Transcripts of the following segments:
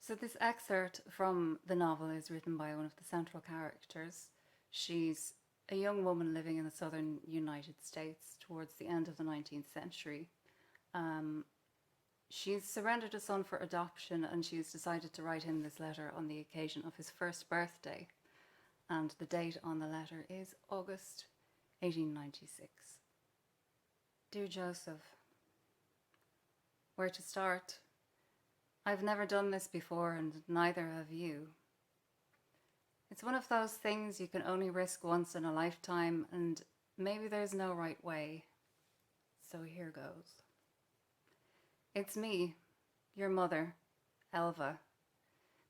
So this excerpt from the novel is written by one of the central characters. She's a young woman living in the southern United States towards the end of the 19th century. She's surrendered a son for adoption, and she's decided to write him this letter on the occasion of his first birthday. And the date on the letter is August 1896. Dear Joseph, where to start? I've never done this before, and neither have you. It's one of those things you can only risk once in a lifetime, and maybe there's no right way. So here goes. It's me, your mother, Elva,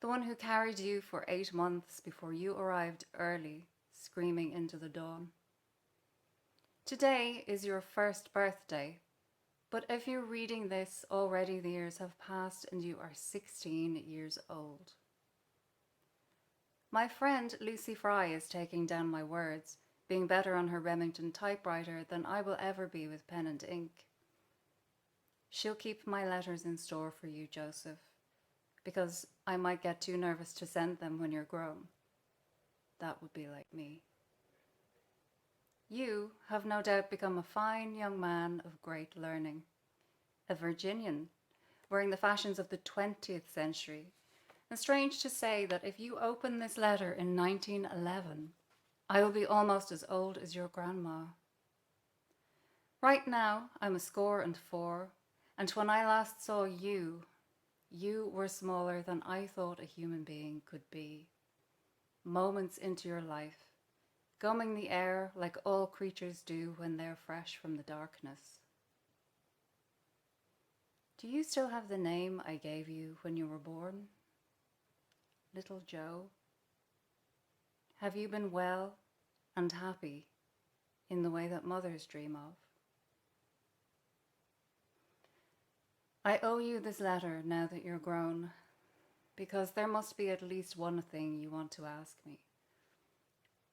the one who carried you for 8 months before you arrived early, screaming into the dawn. Today is your first birthday, but if you're reading this, already the years have passed and you are 16 years old. My friend Lucy Fry is taking down my words, being better on her Remington typewriter than I will ever be with pen and ink. She'll keep my letters in store for you, Joseph, because I might get too nervous to send them when you're grown. That would be like me. You have no doubt become a fine young man of great learning, a Virginian, wearing the fashions of the 20th century. And strange to say that if you open this letter in 1911, I will be almost as old as your grandma. Right now, I'm 84, and when I last saw you, you were smaller than I thought a human being could be. Moments into your life, gumming the air like all creatures do when they're fresh from the darkness. Do you still have the name I gave you when you were born? Little Joe? Have you been well and happy in the way that mothers dream of? I owe you this letter now that you're grown, because there must be at least one thing you want to ask me.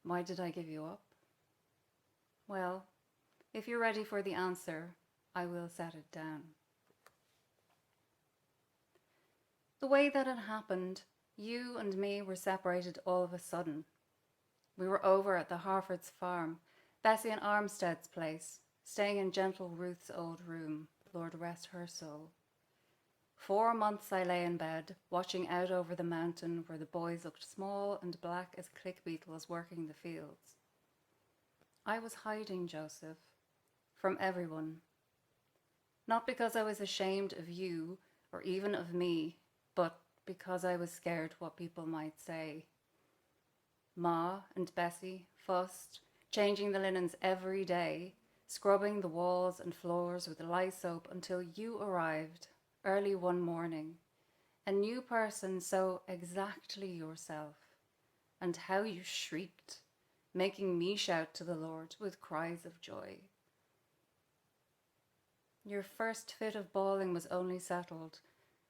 Why did I give you up? Well, if you're ready for the answer, I will set it down. The way that it happened, you and me were separated all of a sudden. We were over at the Harfords' farm, Bessie and Armstead's place, staying in gentle Ruth's old room, Lord rest her soul. 4 months I lay in bed, watching out over the mountain where the boys looked small and black as click beetles working the fields. I was hiding, Joseph, from everyone. Not because I was ashamed of you or even of me, but because I was scared what people might say. Ma and Bessie fussed, changing the linens every day, scrubbing the walls and floors with lye soap until you arrived early one morning, a new person so exactly yourself, and how you shrieked, making me shout to the Lord with cries of joy. Your first fit of bawling was only settled,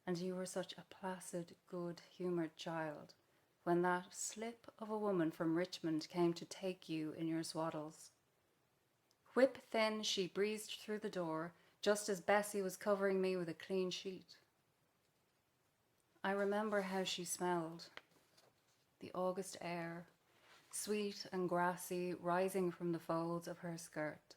and you were such a placid, good-humoured child when that slip of a woman from Richmond came to take you in your swaddles. Whip-thin, she breezed through the door, just as Bessie was covering me with a clean sheet. I remember how she smelled. The August air, sweet and grassy, rising from the folds of her skirt.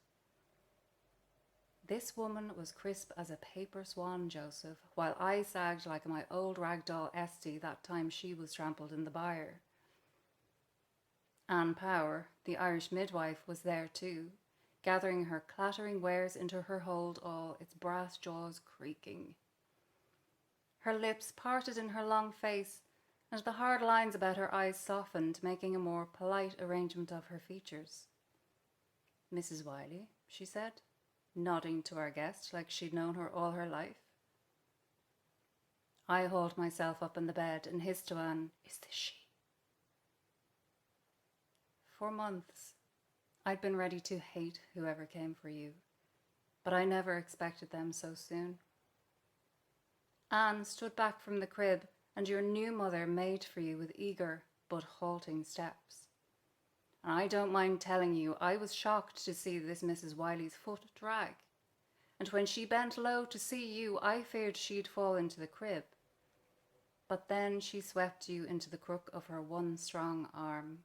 This woman was crisp as a paper swan, Joseph, while I sagged like my old ragdoll Esty that time she was trampled in the byre. Anne Power, the Irish midwife, was there too, gathering her clattering wares into her hold, all its brass jaws creaking. Her lips parted in her long face, and the hard lines about her eyes softened, making a more polite arrangement of her features. Mrs. Wiley, she said, nodding to our guest like she'd known her all her life. I hauled myself up in the bed and hissed to Anne, "Is this she?" For months, I'd been ready to hate whoever came for you, but I never expected them so soon. Anne stood back from the crib, and your new mother made for you with eager but halting steps. And I don't mind telling you, I was shocked to see this Mrs. Wiley's foot drag. And when she bent low to see you, I feared she'd fall into the crib. But then she swept you into the crook of her one strong arm,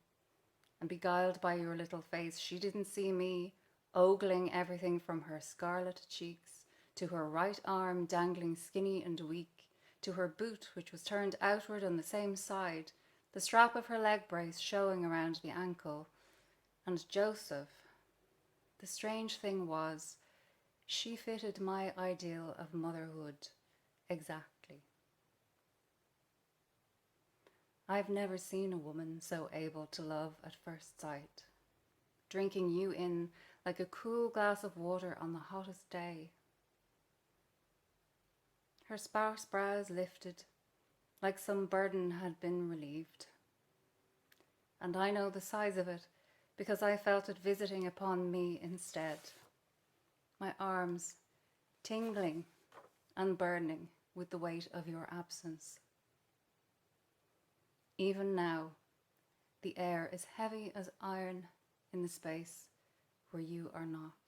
and beguiled by your little face, she didn't see me ogling everything from her scarlet cheeks to her right arm dangling skinny and weak, to her boot which was turned outward on the same side, the strap of her leg brace showing around the ankle. And Joseph, the strange thing was, she fitted my ideal of motherhood exactly. I've never seen a woman so able to love at first sight, drinking you in like a cool glass of water on the hottest day. Her sparse brows lifted, like some burden had been relieved. And I know the size of it because I felt it visiting upon me instead, my arms tingling and burning with the weight of your absence. Even now, the air is heavy as iron in the space where you are not.